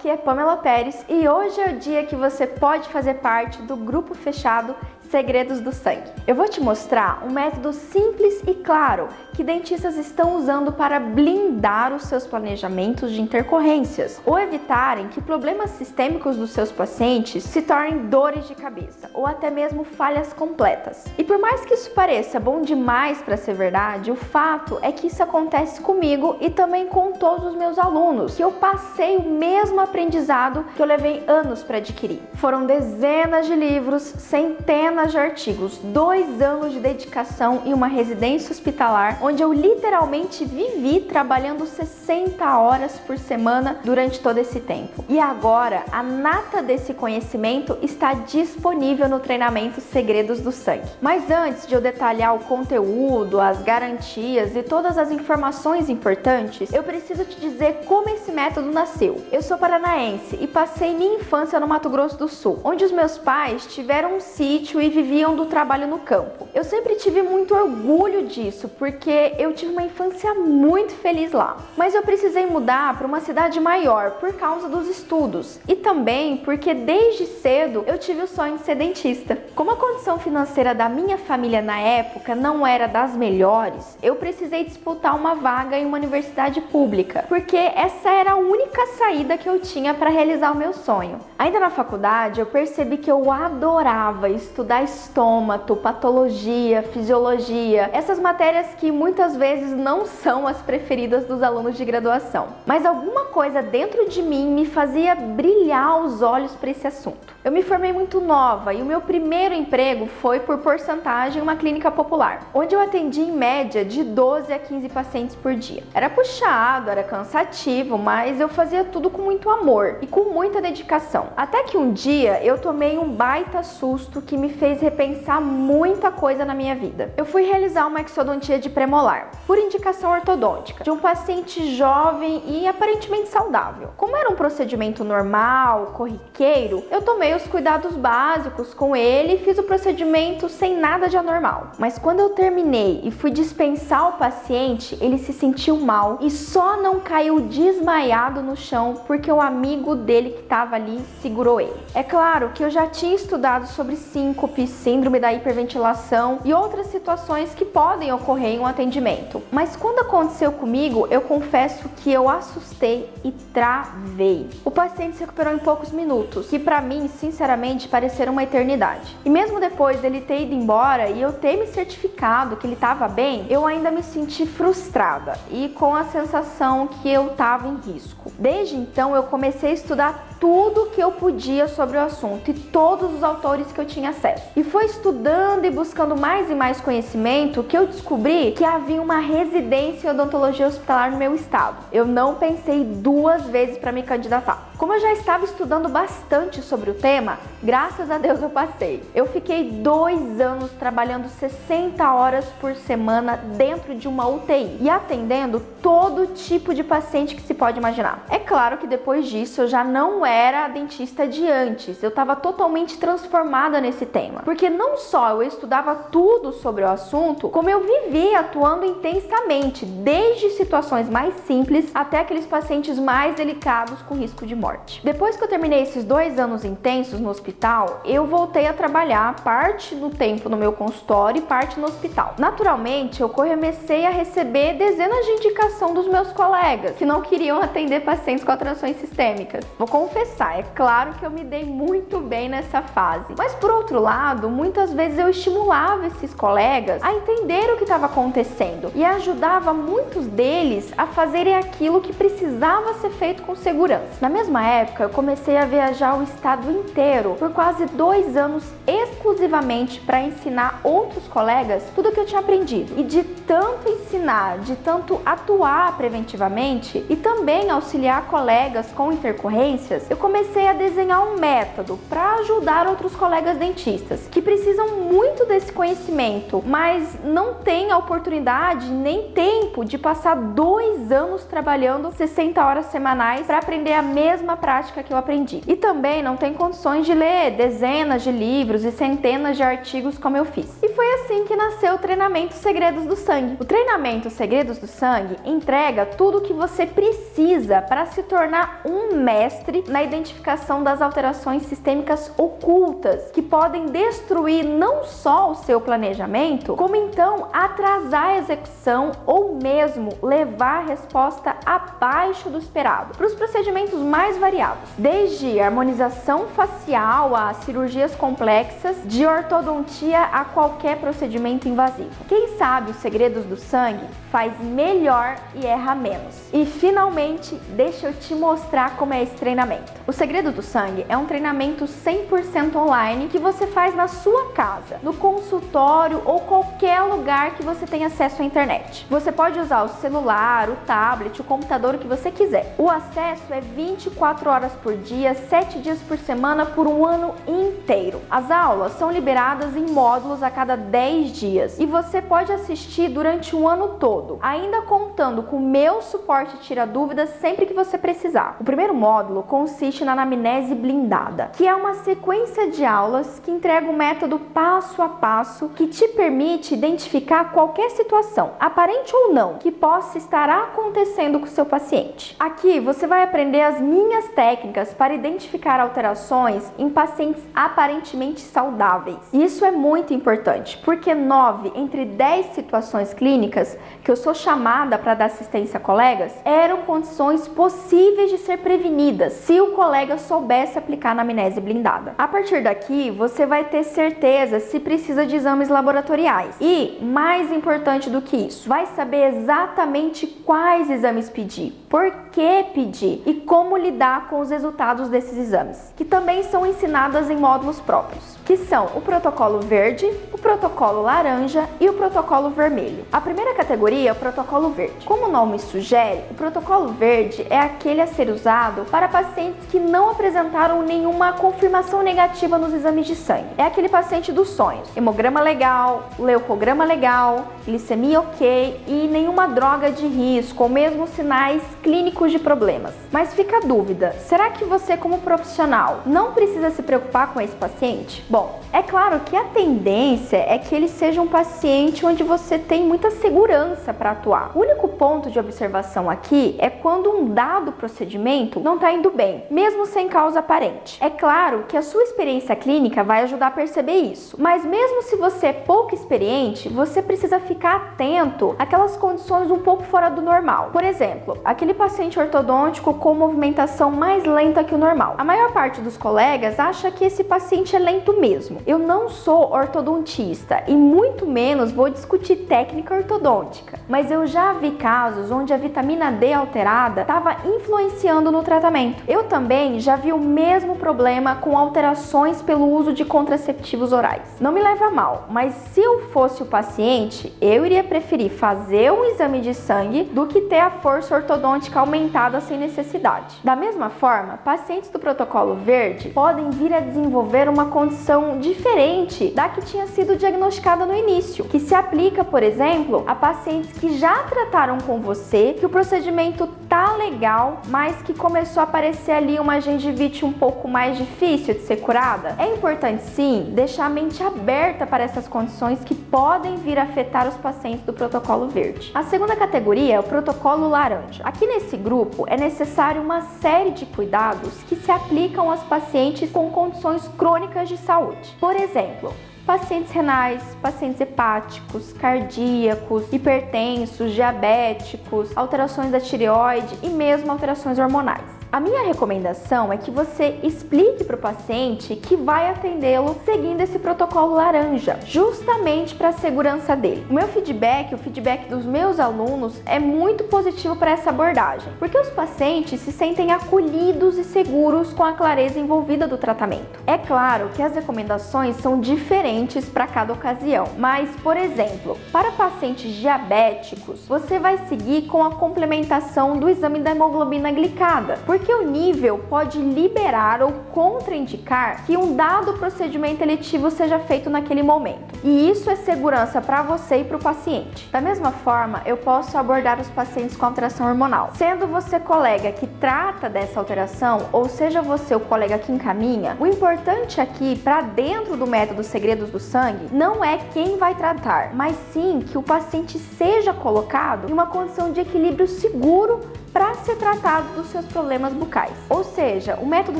aqui é Pamela Pérez e hoje é o dia que você pode fazer parte do grupo fechado Segredos do Sangue. Eu vou te mostrar um método simples e claro que dentistas estão usando para blindar os seus planejamentos de intercorrências ou evitarem que problemas sistêmicos dos seus pacientes se tornem dores de cabeça ou até mesmo falhas completas. E por mais que isso pareça bom demais para ser verdade, o fato é que isso acontece comigo e também com todos os meus alunos, que eu passei o mesmo aprendizado que eu levei anos para adquirir. Foram dezenas de livros, centenas de artigos, 2 anos de dedicação em uma residência hospitalar, onde eu literalmente vivi trabalhando 60 horas por semana durante todo esse tempo. E agora, a nata desse conhecimento está disponível no treinamento Segredos do Sangue. Mas antes de eu detalhar o conteúdo, as garantias e todas as informações importantes, eu preciso te dizer como esse método nasceu. Eu sou paranaense e passei minha infância no Mato Grosso do Sul, onde os meus pais tiveram um sítio e viviam do trabalho no campo. Eu sempre tive muito orgulho disso, porque eu tive uma infância muito feliz lá. Mas eu precisei mudar para uma cidade maior por causa dos estudos e também porque desde cedo eu tive o sonho de ser dentista. Como a condição financeira da minha família na época não era das melhores, eu precisei disputar uma vaga em uma universidade pública, porque essa era a única saída que eu tinha para realizar o meu sonho. Ainda na faculdade, eu percebi que eu adorava estudar estômato, patologia, fisiologia, essas matérias que muitas vezes não são as preferidas dos alunos de graduação. Mas alguma coisa dentro de mim me fazia brilhar os olhos para esse assunto. Eu me formei muito nova e o meu primeiro emprego foi por porcentagem em uma clínica popular, onde eu atendi em média de 12 a 15 pacientes por dia. Era puxado, era cansativo, mas eu fazia tudo com muito amor e com muita dedicação. Até que um dia eu tomei um baita susto que me fez repensar muita coisa na minha vida. Eu fui realizar uma exodontia de premolar, por indicação ortodôntica, de um paciente jovem e aparentemente saudável. Como era um procedimento normal, corriqueiro, eu tomei os cuidados básicos com ele e fiz o procedimento sem nada de anormal. Mas quando eu terminei e fui dispensar o paciente, ele se sentiu mal e só não caiu desmaiado no chão porque o amigo dele que estava ali segurou ele. É claro que eu já tinha estudado sobre síncope, síndrome da hiperventilação e outras situações que podem ocorrer em um atendimento. Mas quando aconteceu comigo, eu confesso que eu assustei e travei. O paciente se recuperou em poucos minutos, que para mim, sinceramente, pareceram uma eternidade. E mesmo depois dele ter ido embora e eu ter me certificado que ele estava bem, eu ainda me senti frustrada e com a sensação que eu estava em risco. Desde então, eu comecei a estudar tudo que eu podia sobre o assunto e todos os autores que eu tinha acesso. E foi estudando e buscando mais e mais conhecimento que eu descobri que havia uma residência em odontologia hospitalar no meu estado. Eu não pensei 2 vezes para me candidatar. Como eu já estava estudando bastante sobre o tema, graças a Deus eu passei. Eu fiquei 2 anos trabalhando 60 horas por semana dentro de uma UTI e atendendo todo tipo de paciente que se pode imaginar. É claro que depois disso eu já não era a dentista de antes, eu estava totalmente transformada nesse tema, porque não só eu estudava tudo sobre o assunto, como eu vivia atuando intensamente, desde situações mais simples até aqueles pacientes mais delicados com risco de morte. Depois que eu terminei esses 2 anos intensos no hospital, eu voltei a trabalhar parte do tempo no meu consultório e parte no hospital. Naturalmente, eu comecei a receber dezenas de indicação dos meus colegas que não queriam atender pacientes com alterações sistêmicas. Vou confessar, é claro que eu me dei muito bem nessa fase. Mas por outro lado, muitas vezes eu estimulava esses colegas a entender o que estava acontecendo e ajudava muitos deles a fazerem aquilo que precisava ser feito com segurança. Na mesma época, eu comecei a viajar o estado inteiro por quase 2 anos exclusivamente para ensinar outros colegas tudo o que eu tinha aprendido. E de tanto ensinar, de tanto atuar preventivamente e também auxiliar colegas com intercorrências, eu comecei a desenhar um método para ajudar outros colegas dentistas que precisam muito desse conhecimento, mas não têm a oportunidade nem tempo de passar 2 anos trabalhando 60 horas semanais para aprender a mesma prática que eu aprendi. E também não tem condições de ler ler dezenas de livros e centenas de artigos como eu fiz. E foi assim que nasceu o treinamento Segredos do Sangue. O treinamento Segredos do Sangue entrega tudo o que você precisa para se tornar um mestre na identificação das alterações sistêmicas ocultas, que podem destruir não só o seu planejamento, como então atrasar a execução ou mesmo levar a resposta abaixo do esperado, para os procedimentos mais variados, desde harmonização facial a cirurgias complexas, de ortodontia a qualquer procedimento invasivo. Quem sabe os segredos do sangue faz melhor e erra menos. E finalmente, deixa eu te mostrar como é esse treinamento. O Segredo do Sangue é um treinamento 100% online que você faz na sua casa, no consultório ou qualquer lugar que você tenha acesso à internet. Você pode usar o celular, o tablet, o computador, o que você quiser. O acesso é 24 horas por dia, 7 dias por semana, por um ano inteiro. As aulas são liberadas em módulos a cada 10 dias e você pode assistir durante um ano todo, ainda contando com o meu suporte tira dúvidas sempre que você precisar. O primeiro módulo consiste na anamnese blindada, que é uma sequência de aulas que entrega um método passo a passo que te permite identificar qualquer situação, aparente ou não, que possa estar acontecendo com o seu paciente. Aqui você vai aprender as minhas técnicas para identificar alterações em pacientes aparentemente saudáveis. Isso é muito importante, porque 9 entre 10 situações clínicas que eu sou chamada para dar assistência a colegas eram condições possíveis de ser prevenidas se o colega soubesse aplicar a anamnese blindada. A partir daqui, você vai ter certeza se precisa de exames laboratoriais e, mais importante do que isso, vai saber exatamente quais exames pedir, por que pedir e como lidar com os resultados desses exames, que também são ensinadas em módulos próprios, que são o protocolo verde, o protocolo laranja e o protocolo vermelho. A primeira categoria é o protocolo verde. Como o nome sugere, o protocolo verde é aquele a ser usado para pacientes que não apresentaram nenhuma confirmação negativa nos exames de sangue. É aquele paciente dos sonhos, hemograma legal, leucograma legal, glicemia ok e nenhuma droga de risco ou mesmo sinais clínicos de problemas. Mas fica a dúvida, será que você como profissional não precisa se preocupar com esse paciente? Bom, é claro que a tendência é que ele seja um paciente onde você tem muita segurança para atuar. O único ponto de observação aqui é quando um dado procedimento não está indo bem, mesmo sem causa aparente. É claro que a sua experiência clínica vai ajudar a perceber isso, mas mesmo se você é pouco experiente, você precisa ficar atento àquelas condições um pouco fora do normal. Por exemplo, aquele paciente ortodôntico com movimentação mais lenta que o normal. A maior parte dos colegas acha que esse paciente é lento mesmo. Eu não sou ortodontista e muito menos vou discutir técnica ortodôntica, mas eu já vi casos onde a vitamina D alterada estava influenciando no tratamento. Eu também já vi o mesmo problema com alterações pelo uso de contraceptivos orais. Não me leva a mal, mas se eu fosse o paciente, eu iria preferir fazer um exame de sangue do que ter a força ortodôntica aumentada sem necessidade. Da mesma forma, pacientes do protocolo verde podem vir a desenvolver uma condição diferente da que tinha sido diagnosticada no início, que se aplica, por exemplo, a pacientes que já trataram com você, que o procedimento tá legal, mas que começou a aparecer ali uma gengivite um pouco mais difícil de ser curada. É importante sim deixar a mente aberta para essas condições que podem vir a afetar os pacientes do protocolo verde. A segunda categoria é o protocolo laranja. Aqui nesse grupo é necessário uma série de cuidados que se aplicam aos pacientes com condições crônicas de saúde. Por exemplo, pacientes renais, pacientes hepáticos, cardíacos, hipertensos, diabéticos, alterações da tireoide e mesmo alterações hormonais. A minha recomendação é que você explique para o paciente que vai atendê-lo seguindo esse protocolo laranja, justamente para a segurança dele. O meu feedback, o feedback dos meus alunos é muito positivo para essa abordagem, porque os pacientes se sentem acolhidos e seguros com a clareza envolvida do tratamento. É claro que as recomendações são diferentes para cada ocasião, mas, por exemplo, para pacientes diabéticos, você vai seguir com a complementação do exame da hemoglobina glicada, porque porque o nível pode liberar ou contraindicar que um dado procedimento eletivo seja feito naquele momento. E isso é segurança para você e para o paciente. Da mesma forma, eu posso abordar os pacientes com alteração hormonal. Sendo você colega que trata dessa alteração, ou seja você o colega que encaminha, o importante aqui, para dentro do método Segredos do Sangue, não é quem vai tratar, mas sim que o paciente seja colocado em uma condição de equilíbrio seguro para ser tratado dos seus problemas bucais. Ou seja, o método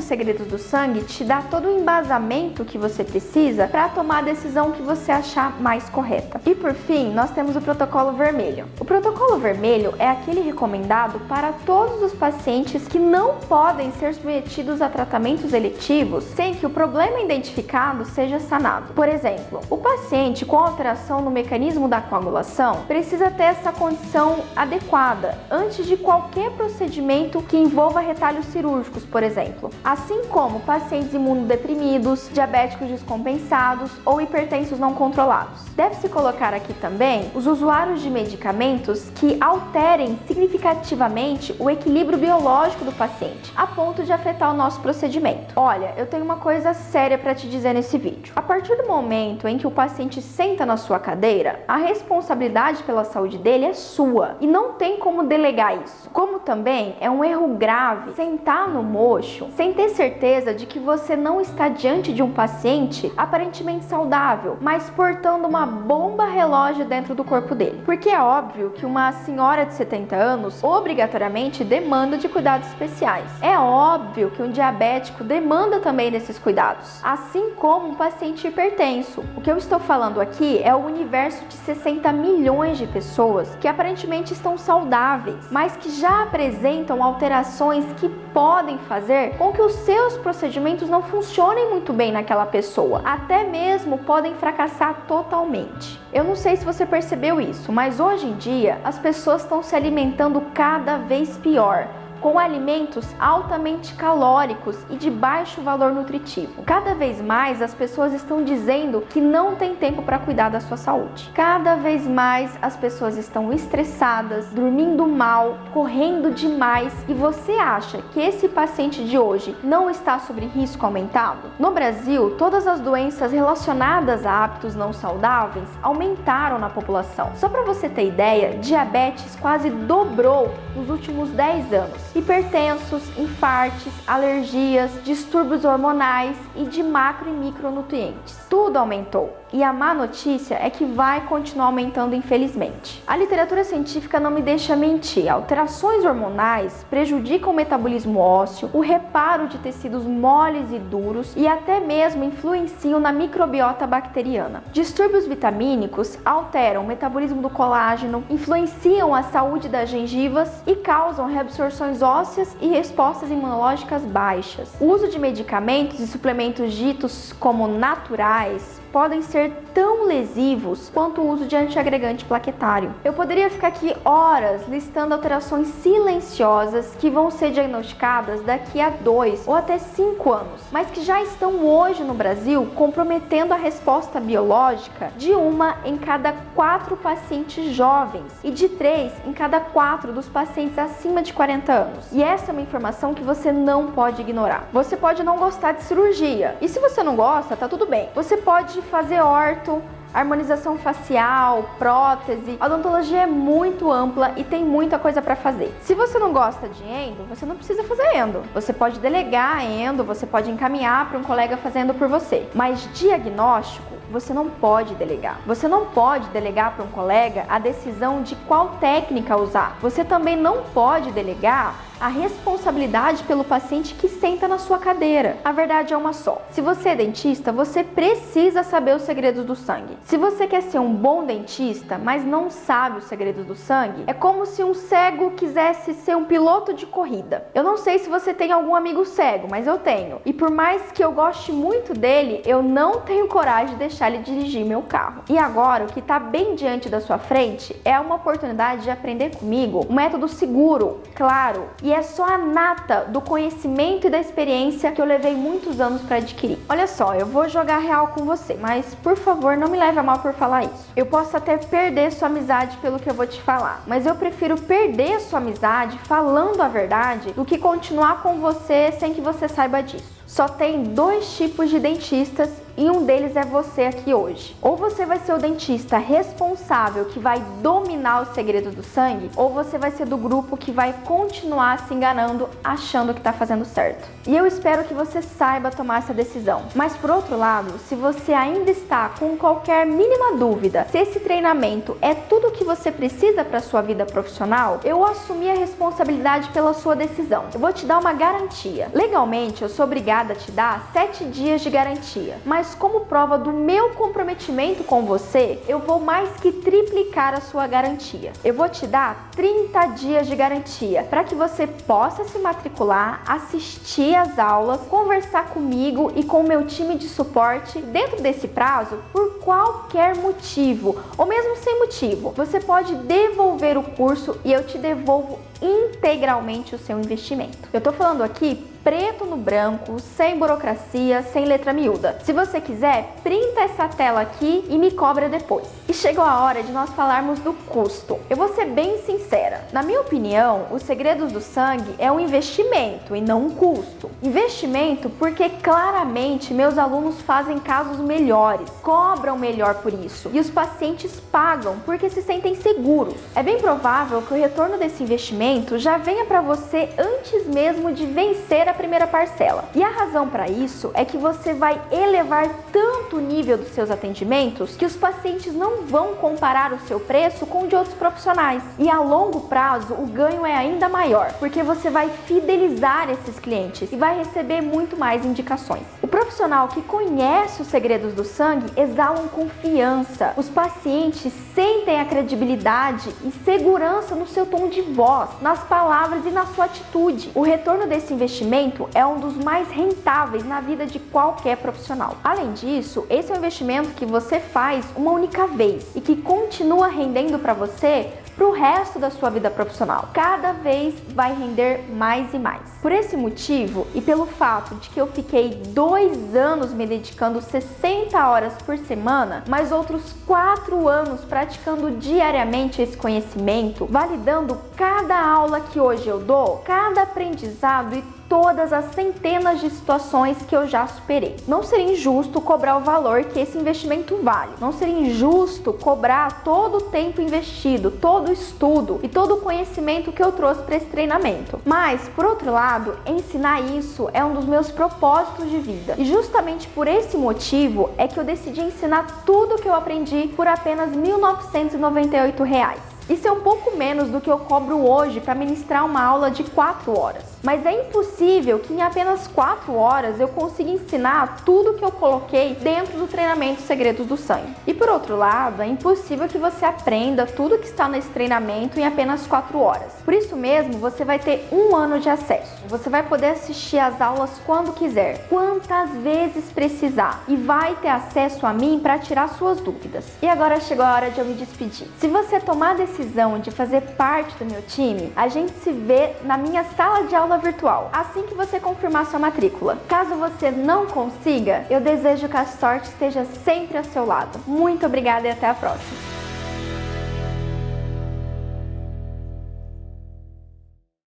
Segredos do Sangue te dá todo o embasamento que você precisa para tomar a decisão que você achar mais correta. E por fim, nós temos o protocolo vermelho. O protocolo vermelho é aquele recomendado para todos os pacientes que não podem ser submetidos a tratamentos eletivos sem que o problema identificado seja sanado. Por exemplo, o paciente com alteração no mecanismo da coagulação precisa ter essa condição adequada antes de qualquer procedimento que envolva retalhos cirúrgicos, por exemplo. Assim como pacientes imunodeprimidos, diabéticos descompensados ou hipertensos não controlados. Deve-se colocar aqui também os usuários de medicamentos que alterem significativamente o equilíbrio biológico do paciente, a ponto de afetar o nosso procedimento. Olha, eu tenho uma coisa séria para te dizer nesse vídeo. A partir do momento em que o paciente senta na sua cadeira, a responsabilidade pela saúde dele é sua e não tem como delegar isso. Como também é um erro grave sentar no mocho sem ter certeza de que você não está diante de um paciente aparentemente saudável, mas portando uma bomba relógio dentro do corpo dele. Porque é óbvio que uma senhora de 70 anos obrigatoriamente demanda de cuidados especiais. É óbvio que um diabético demanda também desses cuidados, assim como um paciente hipertenso. O que eu estou falando aqui é o universo de 60 milhões de pessoas que aparentemente estão saudáveis, mas que já apresentam alterações que podem fazer com que os seus procedimentos não funcionem muito bem naquela pessoa, até mesmo podem fracassar totalmente. Eu não sei se você percebeu isso, mas hoje em dia as pessoas estão se alimentando cada vez pior, com alimentos altamente calóricos e de baixo valor nutritivo. Cada vez mais as pessoas estão dizendo que não tem tempo para cuidar da sua saúde. Cada vez mais as pessoas estão estressadas, dormindo mal, correndo demais, e você acha que esse paciente de hoje não está sob risco aumentado? No Brasil, todas as doenças relacionadas a hábitos não saudáveis aumentaram na população. Só para você ter ideia, diabetes quase dobrou nos últimos 10 anos. Hipertensos, infartes, alergias, distúrbios hormonais e de macro e micronutrientes. Tudo aumentou. E a má notícia é que vai continuar aumentando, infelizmente. A literatura científica não me deixa mentir. Alterações hormonais prejudicam o metabolismo ósseo, o reparo de tecidos moles e duros e até mesmo influenciam na microbiota bacteriana. Distúrbios vitamínicos alteram o metabolismo do colágeno, influenciam a saúde das gengivas e causam reabsorções ósseas e respostas imunológicas baixas. O uso de medicamentos e suplementos ditos como naturais podem ser tão lesivos quanto o uso de antiagregante plaquetário. Eu poderia ficar aqui horas listando alterações silenciosas que vão ser diagnosticadas daqui a 2 ou até 5 anos, mas que já estão hoje no Brasil comprometendo a resposta biológica de 1 em cada 4 pacientes jovens e de 3 em cada 4 dos pacientes acima de 40 anos. E essa é uma informação que você não pode ignorar. Você pode não gostar de cirurgia, e se você não gosta, tá tudo bem. Você pode fazer orto, harmonização facial, prótese. A odontologia é muito ampla e tem muita coisa para fazer. Se você não gosta de endo, você não precisa fazer endo. Você pode delegar a endo, você pode encaminhar para um colega fazendo por você. Mas diagnóstico, você não pode delegar. Você não pode delegar para um colega a decisão de qual técnica usar. Você também não pode delegar a responsabilidade pelo paciente que senta na sua cadeira. A verdade é uma só. Se você é dentista, você precisa saber os segredos do sangue. Se você quer ser um bom dentista, mas não sabe os segredos do sangue, é como se um cego quisesse ser um piloto de corrida. Eu não sei se você tem algum amigo cego, mas eu tenho. E por mais que eu goste muito dele, eu não tenho coragem de deixar ele dirigir meu carro. E agora, o que está bem diante da sua frente é uma oportunidade de aprender comigo um método seguro, claro e é só a nata do conhecimento e da experiência que eu levei muitos anos para adquirir. Olha só, eu vou jogar real com você, mas por favor não me leve a mal por falar isso. Eu posso até perder sua amizade pelo que eu vou te falar, mas eu prefiro perder sua amizade falando a verdade do que continuar com você sem que você saiba disso. Só tem 2 tipos de dentistas e um deles é você aqui hoje. Ou você vai ser o dentista responsável que vai dominar os segredos do sangue, ou você vai ser do grupo que vai continuar se enganando achando que está fazendo certo. E eu espero que você saiba tomar essa decisão. Mas por outro lado, se você ainda está com qualquer mínima dúvida se esse treinamento é tudo o que você precisa para sua vida profissional, eu assumi a responsabilidade pela sua decisão. Eu vou te dar uma garantia. Legalmente, eu sou obrigada a te dar 7 dias de garantia, mas como prova do meu comprometimento com você, eu vou mais que triplicar a sua garantia. Eu vou te dar 30 dias de garantia para que você possa se matricular, assistir às aulas, conversar comigo e com o meu time de suporte. Dentro desse prazo, por qualquer motivo, ou mesmo sem motivo, você pode devolver o curso e eu te devolvo integralmente o seu investimento. Eu tô falando aqui preto no branco, sem burocracia, sem letra miúda. Se você quiser, printa essa tela aqui e me cobra depois. E chegou a hora de nós falarmos do custo. Eu vou ser bem sincera. Na minha opinião, os segredos do sangue é um investimento e não um custo. Investimento porque claramente meus alunos fazem casos melhores, cobram melhor por isso. E os pacientes pagam porque se sentem seguros. É bem provável que o retorno desse investimento já venha para você antes mesmo de vencer a primeira parcela. E a razão para isso é que você vai elevar tanto o nível dos seus atendimentos que os pacientes não vão comparar o seu preço com o de outros profissionais. E a longo prazo o ganho é ainda maior, porque você vai fidelizar esses clientes e vai receber muito mais indicações. O profissional que conhece os segredos do sangue exalam confiança. Os pacientes sentem a credibilidade e segurança no seu tom de voz, nas palavras e na sua atitude. O retorno desse investimento é um dos mais rentáveis na vida de qualquer profissional. Além disso, esse é um investimento que você faz uma única vez e que continua rendendo para você para o resto da sua vida profissional. Cada vez vai render mais e mais. Por esse motivo e pelo fato de que eu fiquei 2 anos me dedicando 60 horas por semana, mais outros 4 anos praticando diariamente esse conhecimento, validando cada aula que hoje eu dou, cada aprendizado e todas as centenas de situações que eu já superei. Não seria injusto cobrar o valor que esse investimento vale. Não seria injusto cobrar todo o tempo investido, todo o estudo e todo o conhecimento que eu trouxe para esse treinamento. Mas, por outro lado, ensinar isso é um dos meus propósitos de vida. E justamente por esse motivo é que eu decidi ensinar tudo o que eu aprendi por apenas R$ 1.998. Isso é um pouco menos do que eu cobro hoje para ministrar uma aula de 4 horas. Mas é impossível que em apenas 4 horas eu consiga ensinar tudo que eu coloquei dentro do treinamento Segredos do Sangue. E por outro lado, é impossível que você aprenda tudo que está nesse treinamento em apenas 4 horas. Por isso mesmo, você vai ter 1 ano de acesso. Você vai poder assistir às aulas quando quiser, quantas vezes precisar, e vai ter acesso a mim para tirar suas dúvidas. E agora chegou a hora de eu me despedir. Se você tomar a decisão de fazer parte do meu time, a gente se vê na minha sala de aula virtual, assim que você confirmar sua matrícula. Caso você não consiga, eu desejo que a sorte esteja sempre ao seu lado. Muito obrigada e até a próxima!